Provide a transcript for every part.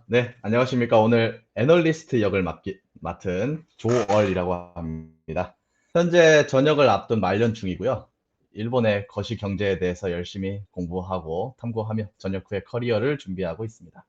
네. 안녕하십니까. 오늘 애널리스트 역을 맡은 조얼이라고 합니다. 현재 전역을 앞둔 말년 중이고요. 일본의 거시 경제에 대해서 열심히 공부하고 탐구하며 전역 후에 커리어를 준비하고 있습니다.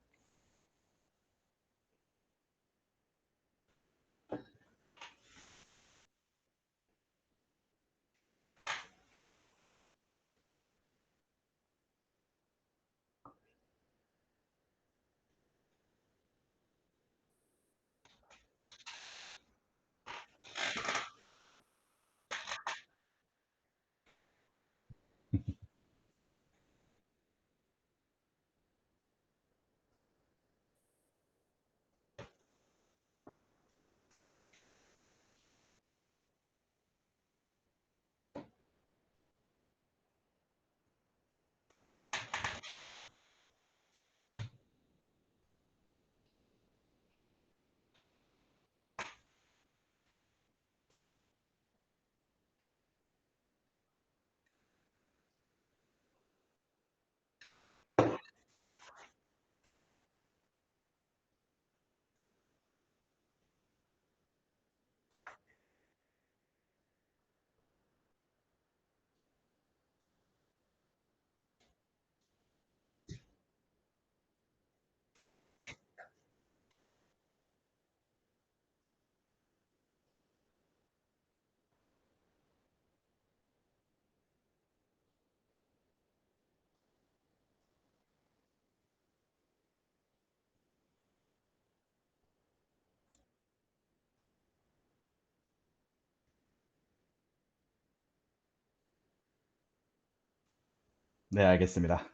네, 알겠습니다.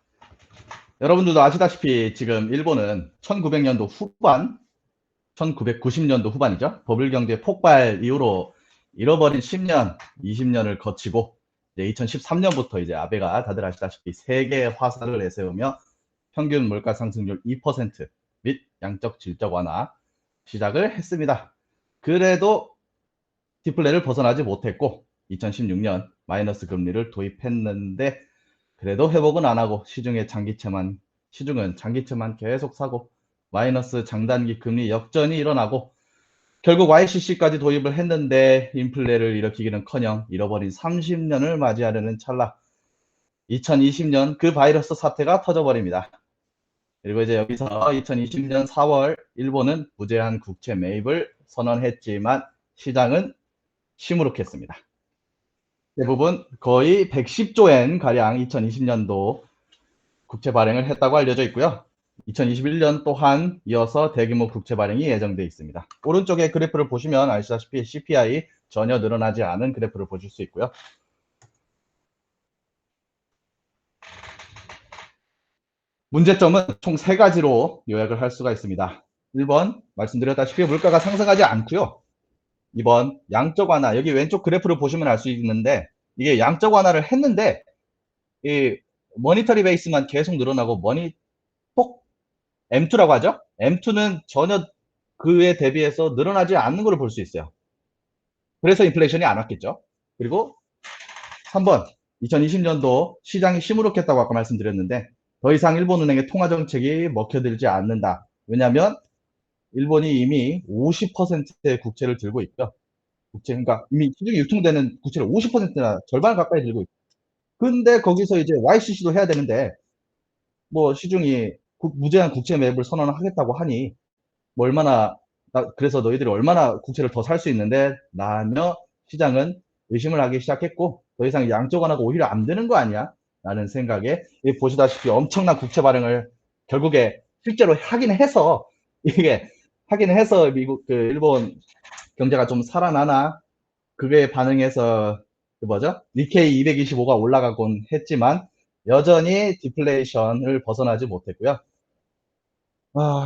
여러분들도 아시다시피 지금 일본은 1900년도 후반, 1990년도 후반이죠. 버블 경제 폭발 이후로 잃어버린 10년, 20년을 거치고 이제 2013년부터 이제 아베가 다들 아시다시피 세계 화살을 내세우며 평균 물가 상승률 2%및 양적 질적 완화 시작을 했습니다. 그래도 디플레를 벗어나지 못했고 2016년 마이너스 금리를 도입했는데 그래도 회복은 안 하고 시중은 장기채만 계속 사고 마이너스 장단기 금리 역전이 일어나고 결국 YCC까지 도입을 했는데 인플레를 일으키기는커녕 잃어버린 30년을 맞이하려는 찰나 2020년 그 바이러스 사태가 터져버립니다. 그리고 이제 여기서 2020년 4월 일본은 무제한 국채 매입을 선언했지만 시장은 시무룩했습니다. 대부분 거의 110조엔 가량 2020년도 국채 발행을 했다고 알려져 있고요. 2021년 또한 이어서 대규모 국채 발행이 예정돼 있습니다. 오른쪽에 그래프를 보시면 아시다시피 CPI 전혀 늘어나지 않은 그래프를 보실 수 있고요. 문제점은 총 3가지로 요약을 할 수가 있습니다. 1번 말씀드렸다시피 물가가 상승하지 않고요. 2번 양적 완화, 여기 왼쪽 그래프를 보시면 알 수 있는데 이게 양적 완화를 했는데 이 모니터리 베이스만 계속 늘어나고 폭 M2라고 하죠. M2는 전혀 그에 대비해서 늘어나지 않는 것을 볼 수 있어요. 그래서 인플레이션이 안 왔겠죠. 그리고 3번 2020년도 시장이 시무룩했다고 아까 말씀드렸는데 더 이상 일본은행의 통화정책이 먹혀들지 않는다. 왜냐하면 일본이 이미 50%의 국채를 들고 있고요. 그러니까 이미 시중에 유통되는 국채를 50%나 절반 가까이 들고 있고 근데 거기서 이제 YCC도 해야 되는데 뭐 시중이 무제한 국채 매입을 선언을 하겠다고 하니 뭐 얼마나 그래서 너희들이 얼마나 국채를 더 살 수 있는데 라며 시장은 의심을 하기 시작했고 더 이상 양적 완화가 오히려 안 되는 거 아니야? 라는 생각에 보시다시피 엄청난 국채 발행을 결국에 실제로 하긴 해서 이게 하긴 해서 미국 일본 경제가 좀 살아나나 그게 반응해서 그 뭐죠? 니케이 225가 올라가곤 했지만 여전히 디플레이션을 벗어나지 못했고요.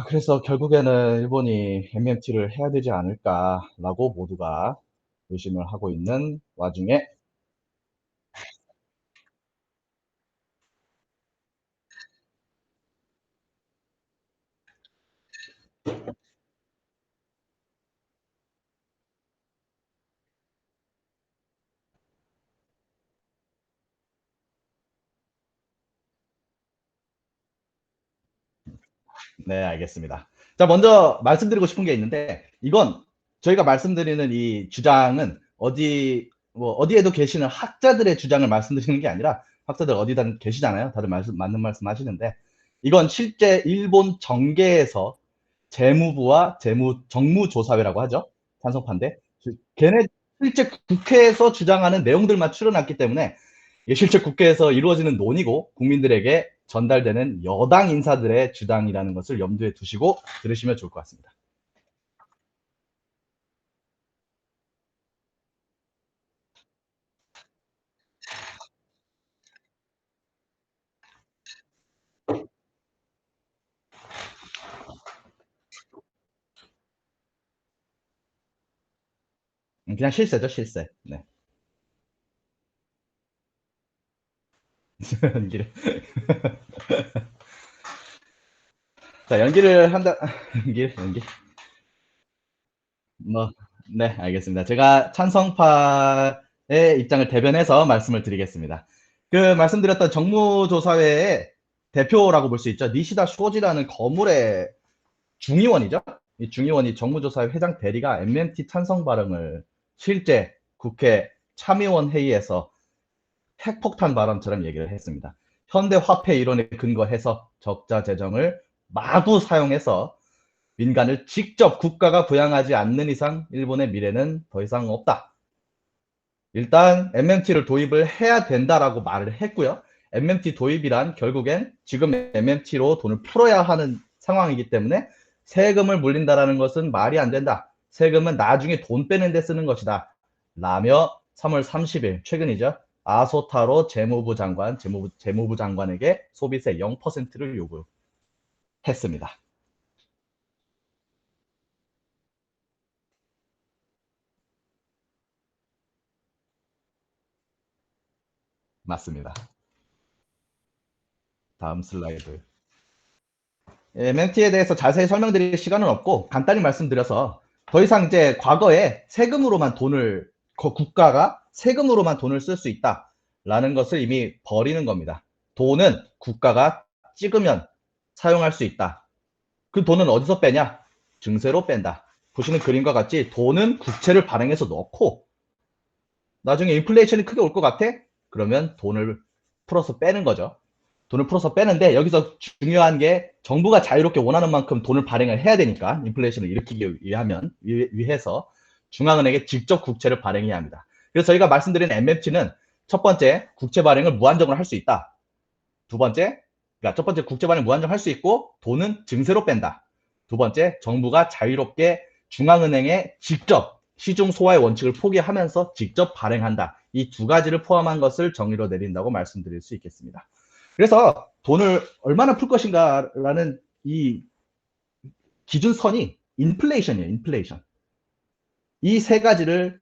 그래서 결국에는 일본이 MMT를 해야 되지 않을까라고 모두가 의심을 하고 있는 와중에 네, 알겠습니다. 자, 먼저 말씀드리고 싶은 게 있는데, 이건 저희가 말씀드리는 이 주장은 어디에도 계시는 학자들의 주장을 말씀드리는 게 아니라, 학자들 어디든 계시잖아요. 다들 맞는 말씀 하시는데, 이건 실제 일본 정계에서 재무부와 정무조사회라고 하죠. 찬성파인데, 걔네 실제 국회에서 주장하는 내용들만 추려놨기 때문에 이게 실제 국회에서 이루어지는 논의고 국민들에게 전달되는 여당 인사들의 주장이라는 것을 염두에 두시고 들으시면 좋을 것 같습니다. 그냥 실세죠, 실세. 네. 연기를. 자, 연기를 한다. 연기. 뭐, 네, 알겠습니다. 제가 찬성파의 입장을 대변해서 말씀을 드리겠습니다. 그 말씀드렸던 정무조사회의 대표라고 볼 수 있죠. 니시다 쇼지라는 거물의 중의원이죠. 이 중의원이 정무조사회 회장 대리가 MMT 찬성 발언을 실제 국회 참의원 회의에서 핵폭탄 발언처럼 얘기를 했습니다. 현대 화폐 이론에 근거해서 적자 재정을 마구 사용해서 민간을 직접 국가가 부양하지 않는 이상 일본의 미래는 더 이상 없다. 일단 MMT를 도입을 해야 된다라고 말을 했고요. MMT 도입이란 결국엔 지금 MMT로 돈을 풀어야 하는 상황이기 때문에 세금을 물린다라는 것은 말이 안 된다. 세금은 나중에 돈 빼는 데 쓰는 것이다. 라며 3월 30일 최근이죠. 아소타로 재무부 장관에게 소비세 0%를 요구했습니다. 맞습니다. 다음 슬라이드. MMT에 대해서 자세히 설명드릴 시간은 없고 간단히 말씀드려서 더 이상 이제 과거에 세금으로만 국가가 세금으로만 돈을 쓸 수 있다라는 것을 이미 버리는 겁니다. 돈은 국가가 찍으면 사용할 수 있다. 그 돈은 어디서 빼냐? 증세로 뺀다. 보시는 그림과 같이 돈은 국채를 발행해서 넣고 나중에 인플레이션이 크게 올 것 같아? 그러면 돈을 풀어서 빼는 거죠. 돈을 풀어서 빼는데 여기서 중요한 게 정부가 자유롭게 원하는 만큼 돈을 발행을 해야 되니까 인플레이션을 일으키기 위해서 중앙은행에 직접 국채를 발행해야 합니다. 그래서 저희가 말씀드린 MMT는 첫 번째 국채 발행을 무한정으로 할 수 있다. 두 번째, 그러니까 첫 번째 국제 발행 무한정 할 수 있고 돈은 증세로 뺀다. 두 번째, 정부가 자유롭게 중앙은행에 직접 시중 소화의 원칙을 포기하면서 직접 발행한다. 이 두 가지를 포함한 것을 정의로 내린다고 말씀드릴 수 있겠습니다. 그래서 돈을 얼마나 풀 것인가라는 이 기준선이 인플레이션이에요. 인플레이션. 이 세 가지를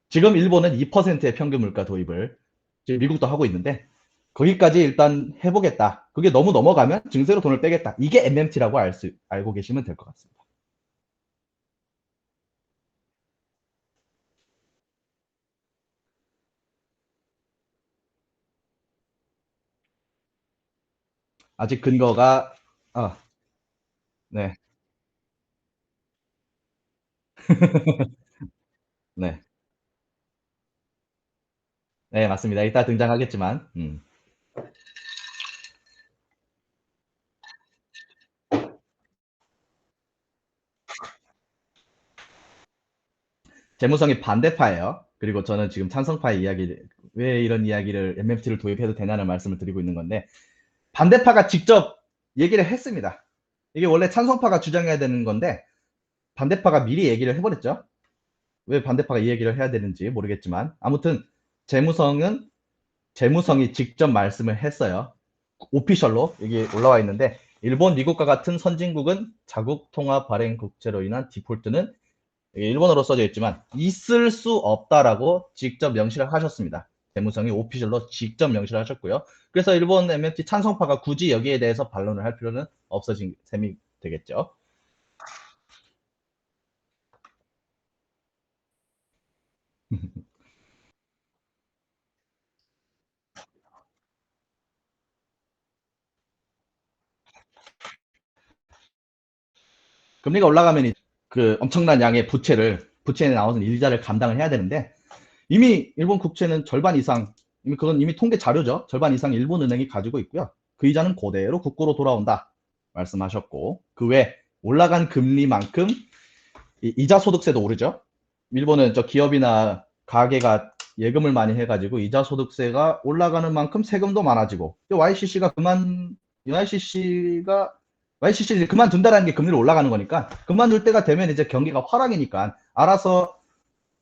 지금 일본은 2%의 평균 물가 도입을 지금 미국도 하고 있는데 거기까지 일단 해보겠다. 그게 너무 넘어가면 증세로 돈을 빼겠다. 이게 MMT라고 알고 계시면 될 것 같습니다. 아직 근거가 아, 네, 네, 네, 맞습니다. 이따 등장하겠지만, 재무성이 반대파예요. 그리고 저는 지금 찬성파의 왜 이런 이야기를 MMT를 도입해도 되냐는 말씀을 드리고 있는 건데, 반대파가 직접 얘기를 했습니다. 이게 원래 찬성파가 주장해야 되는 건데, 반대파가 미리 얘기를 해버렸죠. 왜 반대파가 이 얘기를 해야 되는지 모르겠지만, 아무튼, 재무성은 재무성이 직접 말씀을 했어요. 오피셜로 여기 올라와 있는데 일본, 미국과 같은 선진국은 자국 통화 발행 국제로 인한 디폴트는 일본어로 써져 있지만 있을 수 없다라고 직접 명시를 하셨습니다. 재무성이 오피셜로 직접 명시를 하셨고요. 그래서 일본 MMT 찬성파가 굳이 여기에 대해서 반론을 할 필요는 없어진 셈이 되겠죠. 금리가 올라가면 그 엄청난 양의 부채에 나오는 이자를 감당을 해야 되는데 이미 일본 국채는 절반 이상 그건 이미 통계 자료죠. 절반 이상 일본 은행이 가지고 있고요. 그 이자는 그대로 국고로 돌아온다 말씀하셨고 그 외 올라간 금리만큼 이자 소득세도 오르죠. 일본은 저 기업이나 가게가 예금을 많이 해가지고 이자 소득세가 올라가는 만큼 세금도 많아지고 YCC를 그만둔다라는 게 금리를 올라가는 거니까 그만둘 때가 되면 이제 경기가 화랑이니까 알아서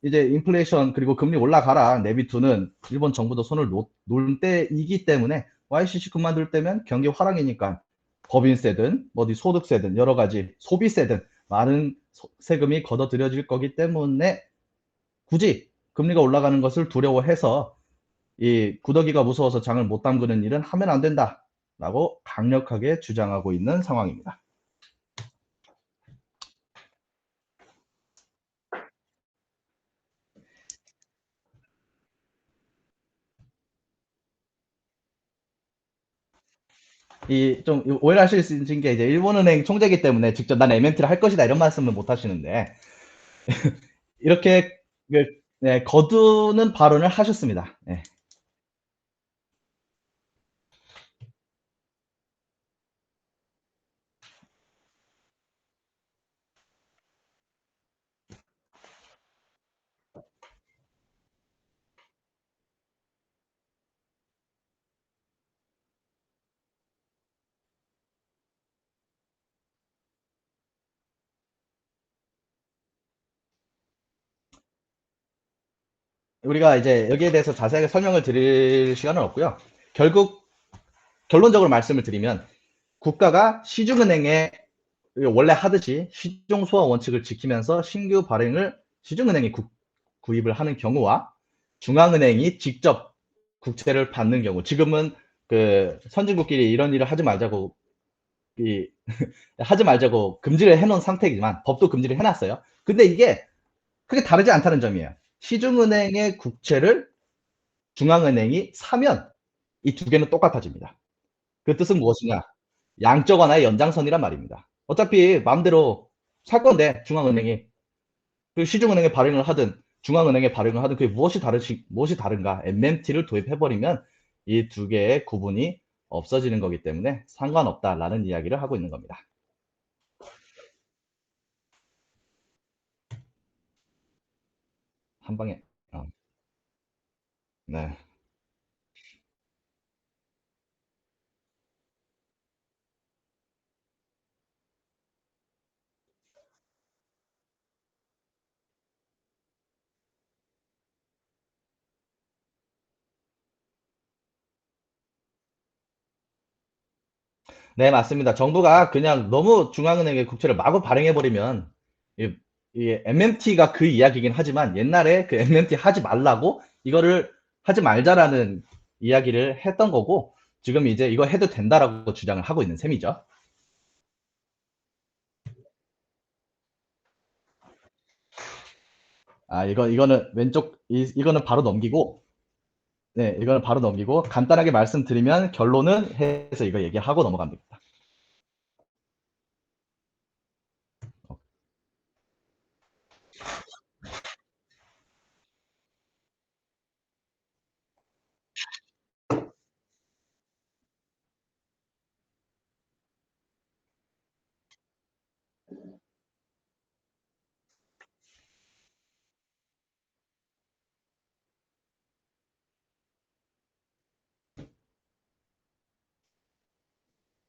이제 인플레이션 그리고 금리 올라가라 내비두는 일본 정부도 손을 놓을 때이기 때문에 YCC 그만둘 때면 경기 화랑이니까 법인세든 어디 소득세든 여러 가지 소비세든 많은 세금이 걷어들여질 거기 때문에 굳이 금리가 올라가는 것을 두려워해서 이 구더기가 무서워서 장을 못 담그는 일은 하면 안 된다라고 강력하게 주장하고 있는 상황입니다. 좀 오해하실 수 있는 게 이제 일본은행 총재이기 때문에 직접 난 MMT를 할 것이다 이런 말씀을 못 하시는데 이렇게 네, 거두는 발언을 하셨습니다. 네. 우리가 이제 여기에 대해서 자세하게 설명을 드릴 시간은 없고요. 결국 결론적으로 말씀을 드리면 국가가 시중은행에 원래 하듯이 시중 소화 원칙을 지키면서 신규 발행을 시중은행이 구입을 하는 경우와 중앙은행이 직접 국채를 받는 경우 지금은 그 선진국끼리 이런 일을 하지 말자고 하지 말자고 금지를 해놓은 상태이지만 법도 금지를 해놨어요. 근데 이게 크게 다르지 않다는 점이에요. 시중은행의 국채를 중앙은행이 사면 이 두 개는 똑같아집니다. 그 뜻은 무엇이냐? 양적 완화의 연장선이란 말입니다. 어차피 마음대로 살 건데 중앙은행이 그 시중은행에 발행을 하든 중앙은행에 발행을 하든 그게 무엇이 다른가? MMT를 도입해버리면 이 두 개의 구분이 없어지는 거기 때문에 상관없다라는 이야기를 하고 있는 겁니다. 한 방에. 네. 네, 맞습니다. 정부가 그냥 너무 중앙은행의 국채를 마구 발행해버리면 이, 이 MMT가 그 이야기긴 하지만 옛날에 그 MMT 하지 말라고 이거를 하지 말자라는 이야기를 했던 거고 지금 이제 이거 해도 된다라고 주장을 하고 있는 셈이죠. 이거는 이거는 바로 넘기고 네, 이거는 바로 넘기고 간단하게 말씀드리면 결론은 해서 이거 얘기하고 넘어갑니다.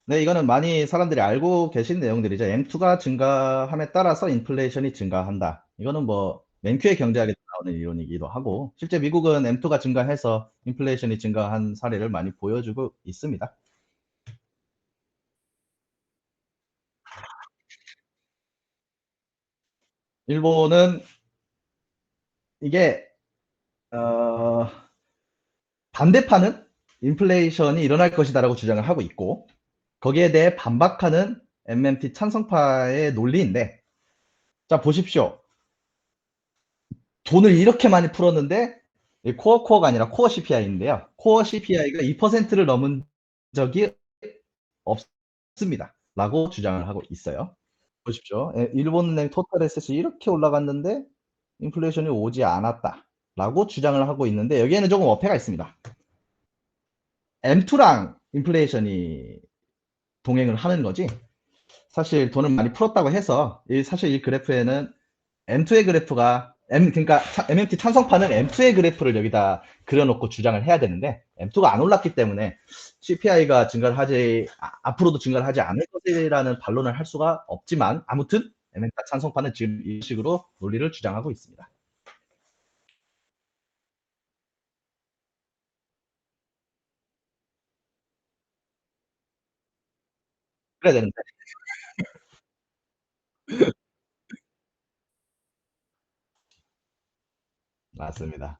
네, 이거는 많이 사람들이 알고 계신 내용들이죠. M2가 증가함에 따라서 인플레이션이 증가한다. 이거는 뭐 맨큐의 경제학에 나오는 이론이기도 하고 실제 미국은 M2가 증가해서 인플레이션이 증가한 사례를 많이 보여주고 있습니다. 일본은 이게 어, 반대파는 인플레이션이 일어날 것이다라고 주장을 하고 있고 거기에 대해 반박하는 MMT 찬성파의 논리인데 자 보십시오. 돈을 이렇게 많이 풀었는데 코어가 아니라 코어 CPI인데요. 코어 CPI가 2%를 넘은 적이 없습니다. 라고 주장을 하고 있어요. 보십시오. 예, 일본은행 토탈 애셋이 이렇게 올라갔는데 인플레이션이 오지 않았다라고 주장을 하고 있는데 여기에는 조금 어폐가 있습니다. M2랑 인플레이션이 동행을 하는 거지 사실 돈을 많이 풀었다고 해서 사실 이 그래프에는 M2의 그래프가 그러니까 MMT 찬성파는 M2의 그래프를 여기다 그려놓고 주장을 해야 되는데 M2가 안 올랐기 때문에 CPI가 증가를 하지 앞으로도 증가를 하지 않을 것이라는 반론을 할 수가 없지만 아무튼 MMT 찬성파는 지금 이 식으로 논리를 주장하고 있습니다. 그래야 되는데 맞습니다.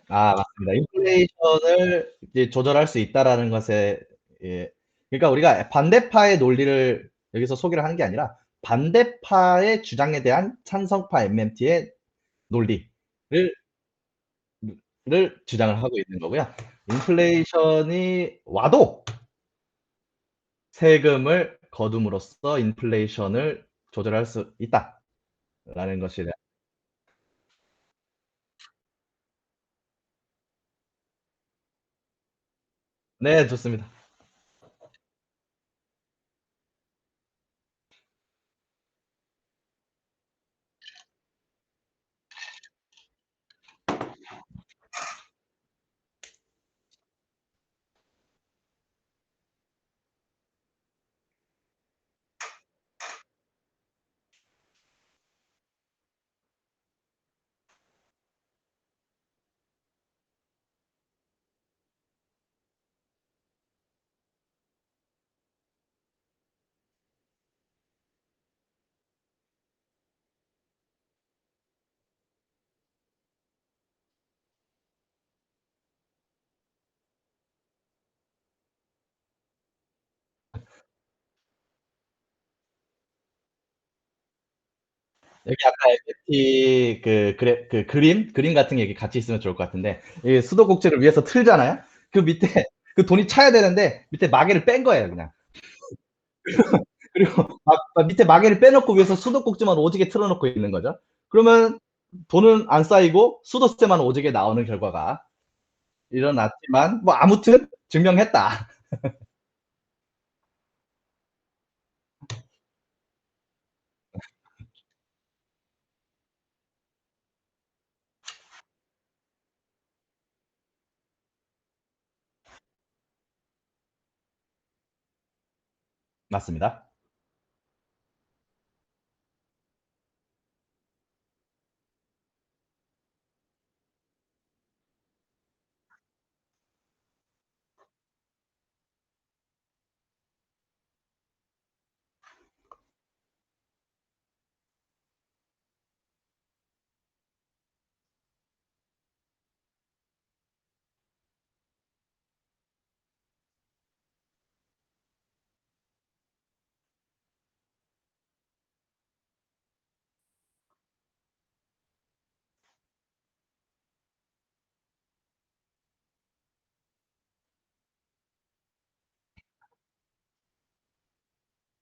맞습니다. 인플레이션을 이제 조절할 수 있다라는 것에 예. 그러니까 우리가 반대파의 논리를 여기서 소개를 하는 게 아니라 반대파의 주장에 대한 찬성파 MMT의 논리를 주장을 하고 있는 거고요. 인플레이션이 와도 세금을 거둠으로써 인플레이션을 조절할 수 있다라는 것에 대한 네, 좋습니다. 여기 아까 FT 그 그림 같은 게 이렇게 같이 있으면 좋을 것 같은데 이 수도꼭지를 위에서 틀잖아요. 그 밑에 그 돈이 차야 되는데 밑에 마개를 뺀 거예요, 그냥. 그리고 밑에 마개를 빼놓고 위에서 수도꼭지만 오지게 틀어놓고 있는 거죠. 그러면 돈은 안 쌓이고 수도세만 오지게 나오는 결과가 일어났지만 뭐 아무튼 증명했다. 맞습니다.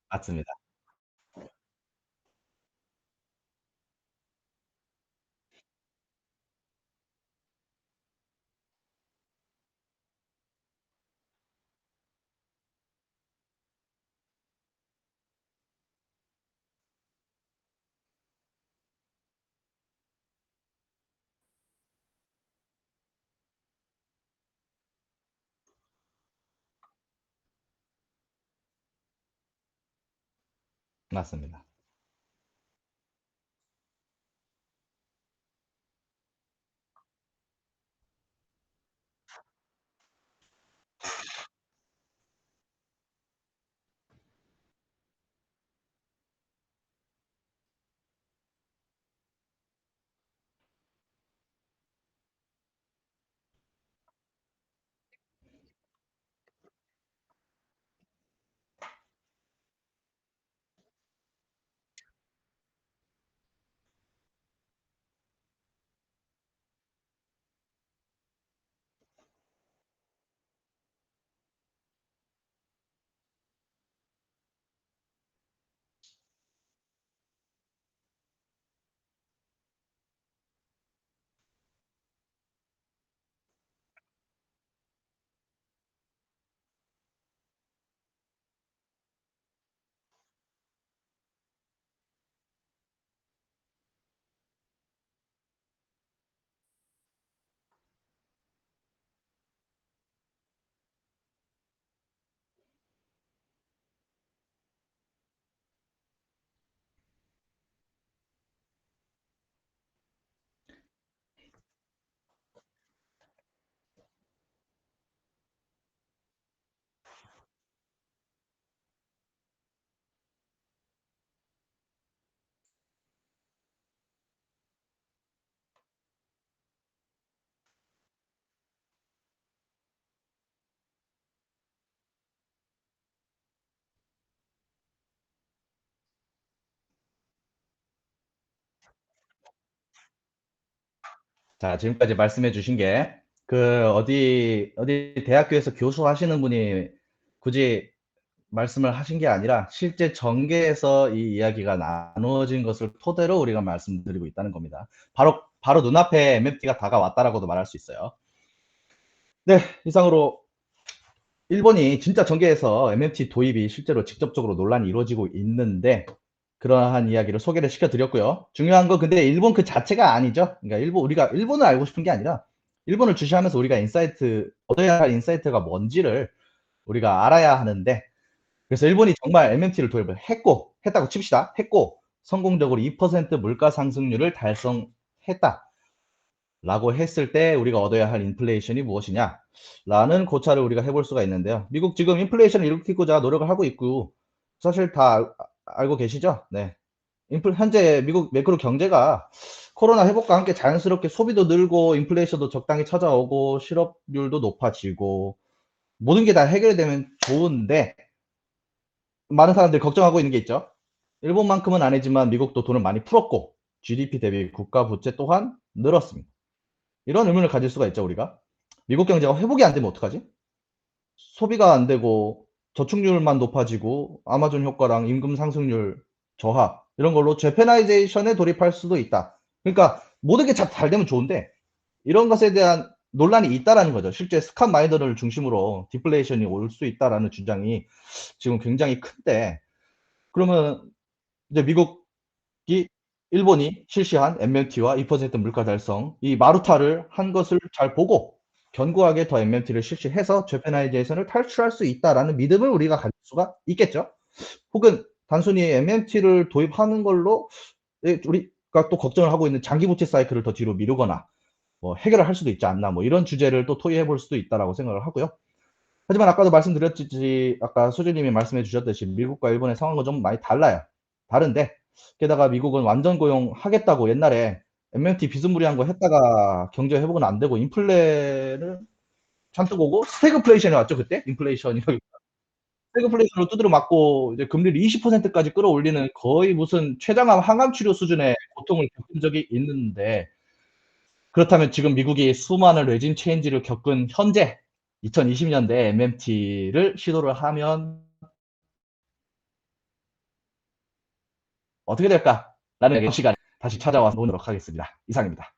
맞습니다. 맞습니다. 자, 지금까지 말씀해 주신 게, 어디 대학교에서 교수 하시는 분이 굳이 말씀을 하신 게 아니라 실제 전개에서 이 이야기가 나누어진 것을 토대로 우리가 말씀드리고 있다는 겁니다. 바로 눈앞에 MFT가 다가왔다라고도 말할 수 있어요. 네, 이상으로 일본이 진짜 전개에서 MFT 도입이 실제로 직접적으로 논란이 이루어지고 있는데, 그러한 이야기를 소개를 시켜드렸고요. 중요한 건 근데 일본 그 자체가 아니죠. 그러니까 우리가 일본을 알고 싶은 게 아니라 일본을 주시하면서 우리가 얻어야 할 인사이트가 뭔지를 우리가 알아야 하는데, 그래서 일본이 정말 MMT를 도입을 했다고 칩시다. 했고 성공적으로 2% 물가 상승률을 달성했다. 라고 했을 때 우리가 얻어야 할 인플레이션이 무엇이냐? 라는 고찰을 우리가 해볼 수가 있는데요. 미국 지금 인플레이션을 일으키고자 노력을 하고 있고, 사실 다 알고 계시죠? 네. 현재 미국 매크로 경제가 코로나 회복과 함께 자연스럽게 소비도 늘고 인플레이션도 적당히 찾아오고 실업률도 높아지고 모든 게 다 해결되면 좋은데, 많은 사람들이 걱정하고 있는 게 있죠. 일본만큼은 아니지만 미국도 돈을 많이 풀었고 GDP 대비 국가 부채 또한 늘었습니다. 이런 의문을 가질 수가 있죠, 우리가. 미국 경제가 회복이 안 되면 어떡하지? 소비가 안 되고 저축률만 높아지고 아마존 효과랑 임금 상승률 저하 이런 걸로 재패나이제이션에 돌입할 수도 있다. 그러니까 모든 게 잘 되면 좋은데 이런 것에 대한 논란이 있다라는 거죠. 실제 스캇 마이너를 중심으로 디플레이션이 올 수 있다라는 주장이 지금 굉장히 큰데, 그러면 이제 일본이 실시한 MMT와 2% 물가 달성, 이 마루타를 한 것을 잘 보고 견고하게 더 MMT를 실시해서 재패나이제이션을 탈출할 수 있다라는 믿음을 우리가 가질 수가 있겠죠. 혹은 단순히 MMT를 도입하는 걸로 우리가 또 걱정을 하고 있는 장기 부채 사이클을 더 뒤로 미루거나 뭐 해결을 할 수도 있지 않나, 뭐 이런 주제를 또 토의해 볼 수도 있다라고 생각을 하고요. 하지만 아까도 말씀드렸듯이 아까 소재님이 말씀해 주셨듯이 미국과 일본의 상황은 좀 많이 달라요. 다른데 게다가 미국은 완전 고용하겠다고 옛날에 MMT 비스무리한 거 했다가 경제 회복은 안 되고 인플레는 잔뜩 오고 스태그플레이션이 왔죠, 그때. 인플레이션이 스태그플레이션으로 두드려 맞고 이제 금리를 20%까지 끌어올리는 거의 무슨 췌장암 항암 치료 수준의 고통을 겪은 적이 있는데, 그렇다면 지금 미국이 수많은 레짐 체인지를 겪은 현재 2020년대에 MMT를 시도를 하면 어떻게 될까라는 시간에 다시 찾아와서 보도록 하겠습니다. 이상입니다.